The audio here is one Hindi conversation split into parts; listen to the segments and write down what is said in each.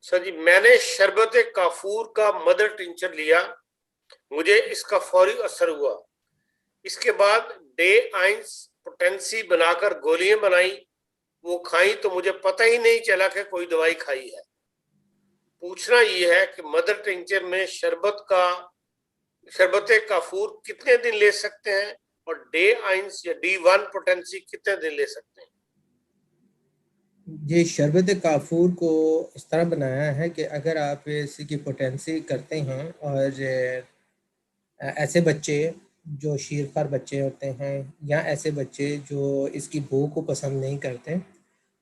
सर जी, मैंने शरबत काफूर का मदर टिंचर लिया, मुझे इसका फौरी असर हुआ। इसके बाद डे आइंस पोटेंसी बनाकर गोलियां बनाई, वो खाई तो मुझे पता ही नहीं चला कि कोई दवाई खाई है। पूछना ये है कि मदर टिंचर में शरबत काफूर कितने दिन ले सकते हैं, और डे आइंस या D1 पोटेंसी कितने दिन ले सकते हैं? ये शरबत काफ़ूर को इस तरह बनाया है कि अगर आप इसकी पोटेंसी करते हैं और ऐसे बच्चे जो शीरखार बच्चे होते हैं या ऐसे बच्चे जो इसकी बू को पसंद नहीं करते,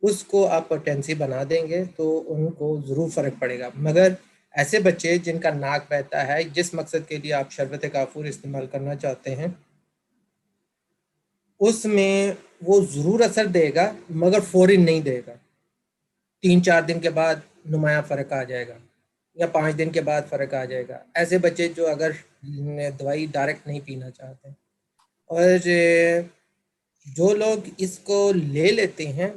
उसको आप पोटेंसी बना देंगे तो उनको ज़रूर फ़र्क पड़ेगा। मगर ऐसे बच्चे जिनका नाक बहता है, जिस मकसद के लिए आप शरबत काफ़ूर इस्तेमाल करना चाहते हैं, उसमें वो ज़रूर असर देगा मगर फ़ौरी नहीं देगा। 3-4 दिन के बाद नुमाया फ़र्क आ जाएगा या 5 दिन के बाद फ़र्क आ जाएगा। ऐसे बच्चे जो अगर दवाई डायरेक्ट नहीं पीना चाहते, और जो लोग इसको ले लेते हैं,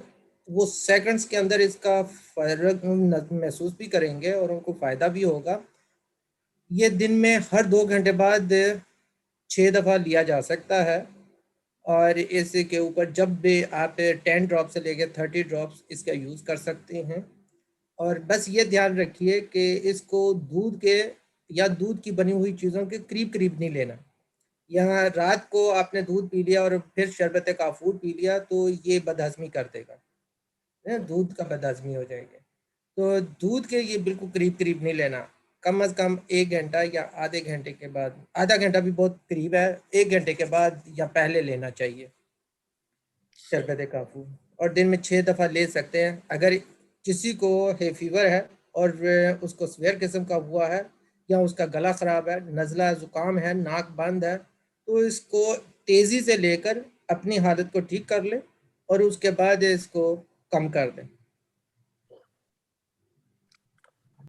वो सेकंड्स के अंदर इसका फ़र्क महसूस भी करेंगे और उनको फ़ायदा भी होगा। ये दिन में हर 2 घंटे बाद 6 दफ़ा लिया जा सकता है, और इसके ऊपर जब भी आप 10 ड्रॉप से लेकर 30 ड्रॉप्स इसका यूज़ कर सकते हैं। और बस ये ध्यान रखिए कि इसको दूध के या दूध की बनी हुई चीज़ों के करीब करीब नहीं लेना। यहाँ रात को आपने दूध पी लिया और फिर शरबत काफूर पी लिया तो ये बदहज़मी कर देगा, दूध का बदहज़मी हो जाएगी। तो दूध के ये बिल्कुल करीब करीब नहीं लेना। कम अज़ कम 1 घंटा या आधे घंटे के बाद, आधा घंटा भी बहुत करीब है, 1 घंटे के बाद या पहले लेना चाहिए शरबत काफूर। और दिन में 6 दफ़ा ले सकते हैं। अगर किसी को है फीवर है और उसको सीवियर किस्म का हुआ है, या उसका गला ख़राब है, नज़ला ज़ुकाम है, नाक बंद है, तो इसको तेज़ी से लेकर अपनी हालत को ठीक कर लें और उसके बाद इसको कम कर दें।